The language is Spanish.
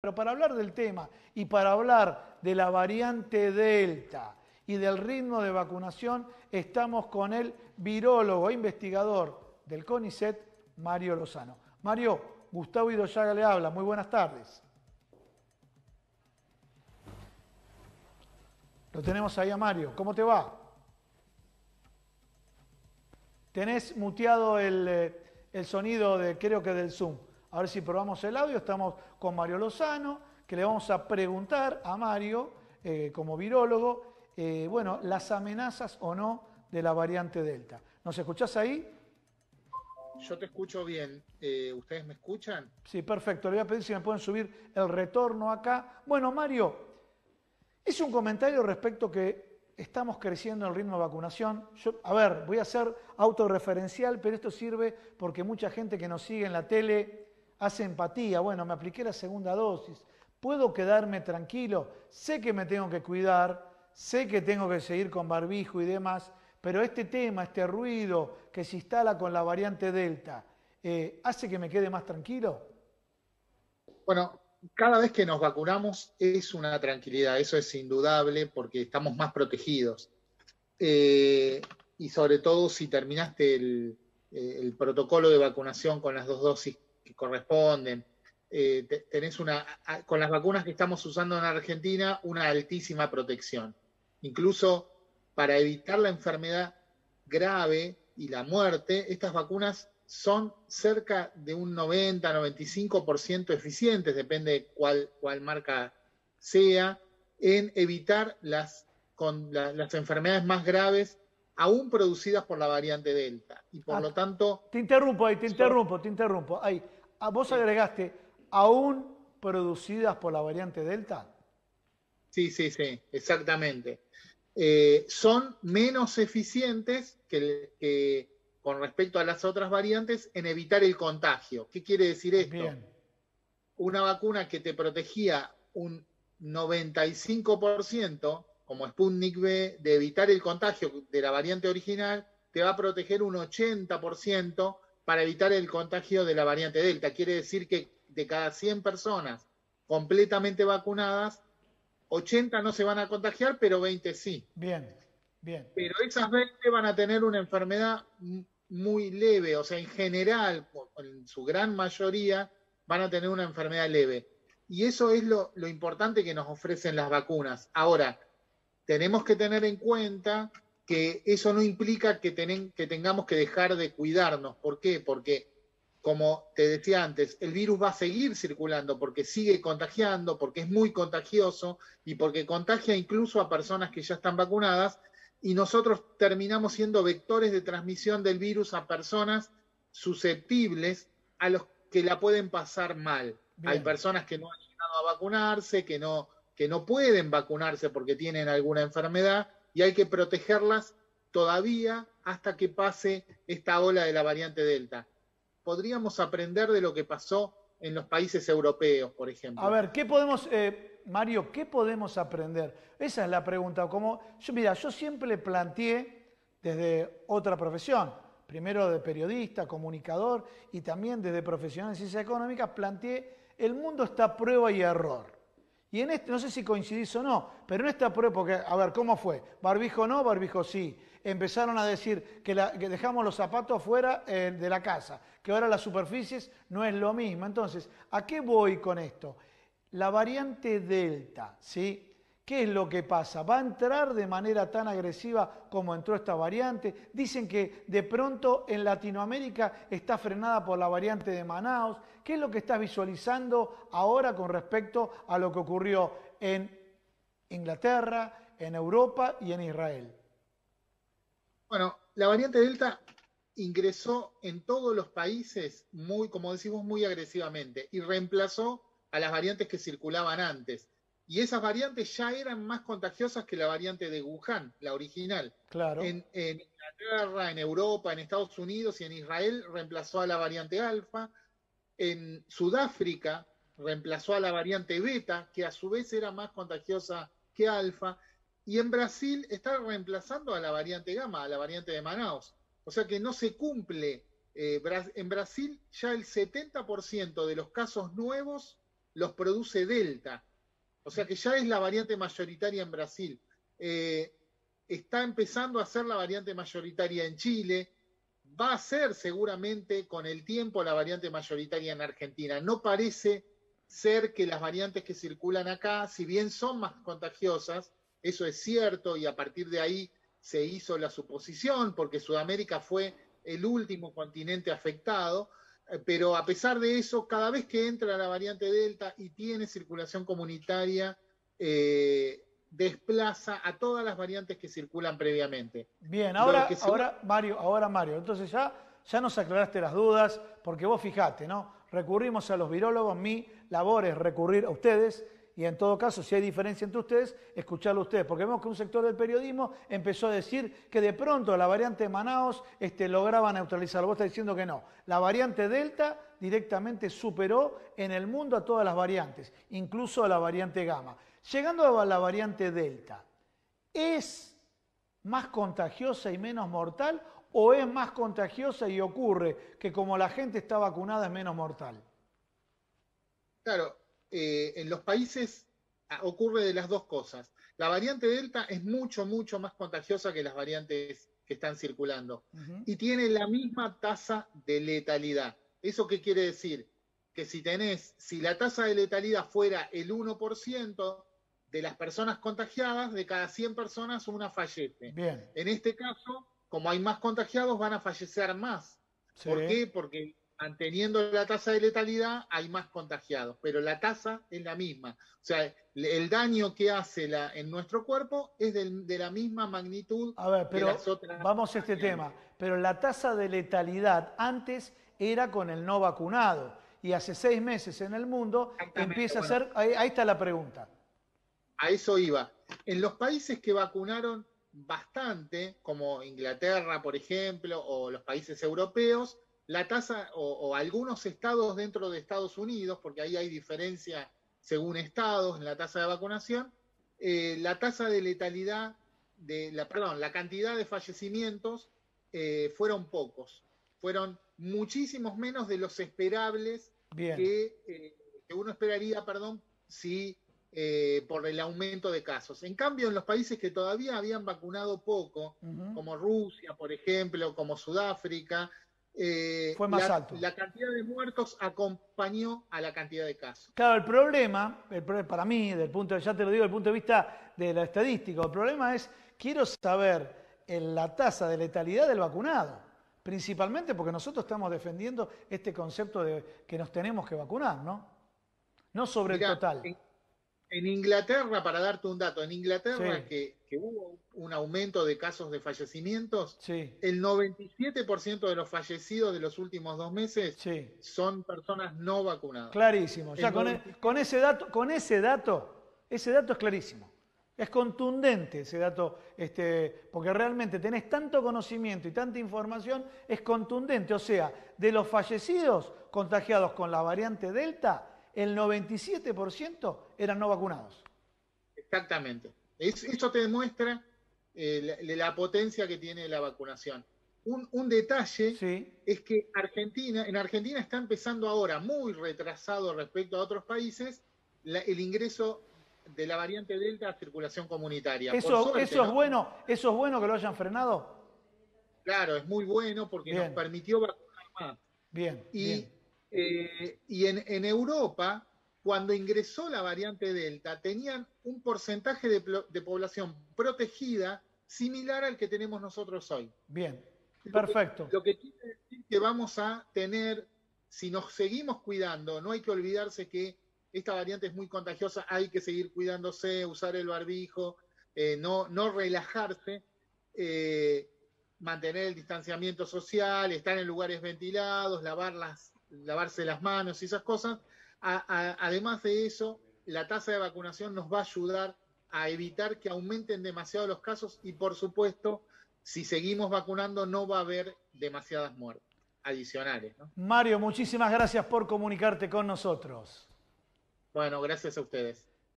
Pero para hablar del tema y para hablar de la variante Delta y del ritmo de vacunación, estamos con el virólogo e investigador del CONICET, Mario Lozano. Mario, Gustavo Idoyaga le habla. Muy buenas tardes. Lo tenemos ahí a Mario. ¿Cómo te va? Tenés muteado el sonido creo que del Zoom. A ver si probamos el audio. Estamos con Mario Lozano, que le vamos a preguntar a Mario, como virólogo, bueno, las amenazas o no de la variante Delta. ¿Nos escuchás ahí? Yo te escucho bien. ¿Ustedes me escuchan? Sí, perfecto. Le voy a pedir si me pueden subir el retorno acá. Bueno, Mario, es un comentario respecto que estamos creciendo en el ritmo de vacunación. A ver, voy a ser autorreferencial, pero esto sirve porque mucha gente que nos sigue en la tele hace empatía. Bueno, me apliqué la segunda dosis. ¿Puedo quedarme tranquilo? Sé que me tengo que cuidar, sé que tengo que seguir con barbijo y demás, pero este tema, este ruido que se instala con la variante Delta, ¿hace que me quede más tranquilo? Bueno, cada vez que nos vacunamos es una tranquilidad, eso es indudable porque estamos más protegidos. Y sobre todo si terminaste el protocolo de vacunación con las dos dosis que corresponden, tenés con las vacunas que estamos usando en Argentina, una altísima protección. Incluso para evitar la enfermedad grave y la muerte, estas vacunas son cerca de un 90-95% eficientes, depende de cuál marca sea, en evitar las enfermedades más graves, aún producidas por la variante Delta. Y por Ah, lo tanto, te interrumpo ahí, son, te interrumpo. Ahí, vos sí, agregaste aún producidas por la variante Delta. sí, sí, sí, exactamente. Son menos eficientes con respecto a las otras variantes en evitar el contagio. ¿Qué quiere decir esto? Bien, Una vacuna que te protegía un 95%, como Sputnik V, de evitar el contagio de la variante original, te va a proteger un 80% para evitar el contagio de la variante Delta. Quiere decir que de cada 100 personas completamente vacunadas, 80 no se van a contagiar, pero 20 sí. bien, bien. Pero esas 20 van a tener una enfermedad muy leve, o sea, en general, en su gran mayoría, van a tener una enfermedad leve. Y eso es lo importante que nos ofrecen las vacunas. Ahora, tenemos que tener en cuenta que eso no implica que tengamos que dejar de cuidarnos. ¿Por qué? Porque, como te decía antes, el virus va a seguir circulando porque sigue contagiando, porque es muy contagioso y porque contagia incluso a personas que ya están vacunadas, y nosotros terminamos siendo vectores de transmisión del virus a personas susceptibles, a los que la pueden pasar mal. Hay Bien. personas que no han llegado a vacunarse, que no pueden vacunarse porque tienen alguna enfermedad, y hay que protegerlas todavía hasta que pase esta ola de la variante Delta. Podríamos aprender de lo que pasó en los países europeos, por A ejemplo. ver, ¿qué podemos, Mario, qué podemos aprender? Esa es la pregunta. Mira, yo siempre le planteé desde otra profesión, primero de periodista, comunicador y también desde profesional en ciencias económicas, planteé el mundo está a prueba y error. Y en este, no sé si coincidís o no, pero en esta prueba, porque, a ver, ¿cómo fue? Barbijo no, barbijo sí. Empezaron a decir que dejamos los zapatos fuera de la casa, que ahora las superficies no es lo mismo. Entonces, ¿a qué voy con esto? La variante Delta, ¿sí? ¿Qué es lo que pasa? ¿Va a entrar de manera tan agresiva como entró esta variante? Dicen que de pronto en Latinoamérica está frenada por la variante de Manaus. ¿Qué es lo que estás visualizando ahora con respecto a lo que ocurrió en Inglaterra, en Europa y en Israel? Bueno, la variante Delta ingresó en todos los países muy, como decimos, muy agresivamente y reemplazó a las variantes que circulaban antes. Y esas variantes ya eran más contagiosas que la variante de Wuhan, la original. Claro, En Inglaterra, en Europa, en Estados Unidos y en Israel reemplazó a la variante alfa. En Sudáfrica reemplazó a la variante beta, que a su vez era más contagiosa que alfa, y en Brasil está reemplazando a la variante gamma, a la variante de Manaus. O sea que no se cumple. En Brasil ya el 70% de los casos nuevos los produce Delta. O sea que ya es la variante mayoritaria en Brasil. Está empezando a ser la variante mayoritaria en Chile. Va a ser seguramente con el tiempo la variante mayoritaria en Argentina. No parece ser que las variantes que circulan acá, si bien son más contagiosas, eso es cierto, y a partir de ahí se hizo la suposición, porque Sudamérica fue el último continente afectado, pero a pesar de eso, cada vez que entra la variante Delta y tiene circulación comunitaria, desplaza a todas las variantes que circulan previamente. Bien, ahora Mario, entonces ya nos aclaraste las dudas, porque vos fijate, ¿no? Recurrimos a los virólogos, mi labor es recurrir a ustedes, y en todo caso, si hay diferencia entre ustedes, escucharlo a ustedes, porque vemos que un sector del periodismo empezó a decir que de pronto la variante de Manaos lograba neutralizarlo. Vos estás diciendo que no. La variante Delta directamente superó en el mundo a todas las variantes, incluso a la variante Gamma. Llegando a la variante Delta, ¿es más contagiosa y menos mortal o es más contagiosa y ocurre que como la gente está vacunada es menos mortal? Claro, en los países ocurre de las dos cosas. La variante Delta es mucho, mucho más contagiosa que las variantes que están circulando y tiene la misma tasa de letalidad. ¿Eso qué quiere decir? Que si la tasa de letalidad fuera el 1%, de las personas contagiadas, de cada 100 personas, una fallece. Bien. En este caso, como hay más contagiados, van a fallecer más. Sí. ¿Por qué? Porque manteniendo la tasa de letalidad, hay más contagiados, pero la tasa es la misma. O sea, el daño que hace en nuestro cuerpo es de la misma magnitud. A ver, pero que las otras vamos a este tema. Pero la tasa de letalidad antes era con el no vacunado, y hace 6 meses en el mundo empieza a ser... Ahí está la pregunta. A eso iba. En los países que vacunaron bastante, como Inglaterra, por ejemplo, o los países europeos, la tasa, o algunos estados dentro de Estados Unidos, porque ahí hay diferencia según estados en la tasa de vacunación, la tasa de letalidad, la cantidad de fallecimientos fueron pocos. Fueron muchísimos menos de los esperables que uno esperaría, si... por el aumento de casos. En cambio, en los países que todavía habían vacunado poco, como Rusia, por ejemplo, como Sudáfrica, fue más alto. La cantidad de muertos acompañó a la cantidad de casos. Claro, el problema para mí, ya te lo digo, desde el punto de vista de la estadística, el problema es, quiero saber la tasa de letalidad del vacunado, principalmente porque nosotros estamos defendiendo este concepto de que nos tenemos que vacunar, ¿no? No sobre el total. En Inglaterra, para darte un dato, en Inglaterra que hubo un aumento de casos de fallecimientos, el 97% de los fallecidos de los últimos 2 meses son personas no vacunadas. Clarísimo, ya con ese dato es clarísimo. Es contundente ese dato, porque realmente tenés tanto conocimiento y tanta información, es contundente. O sea, de los fallecidos contagiados con la variante Delta, el 97% eran no vacunados. Exactamente. Eso te demuestra la potencia que tiene la vacunación. Un detalle es que en Argentina está empezando ahora, muy retrasado respecto a otros países, el ingreso de la variante Delta a circulación comunitaria. Eso es bueno que lo hayan frenado. Claro, es muy bueno porque nos permitió vacunar más. Y en Europa, cuando ingresó la variante Delta, tenían un porcentaje de población protegida similar al que tenemos nosotros hoy. Bien, perfecto. Lo que quiere decir que vamos a tener, si nos seguimos cuidando, no hay que olvidarse que esta variante es muy contagiosa, hay que seguir cuidándose, usar el barbijo, no relajarse, mantener el distanciamiento social, estar en lugares ventilados, lavarse las manos y esas cosas. Además de eso, la tasa de vacunación nos va a ayudar a evitar que aumenten demasiado los casos y, por supuesto, si seguimos vacunando no va a haber demasiadas muertes adicionales, ¿no? Mario, muchísimas gracias por comunicarte con nosotros. Bueno, gracias a ustedes.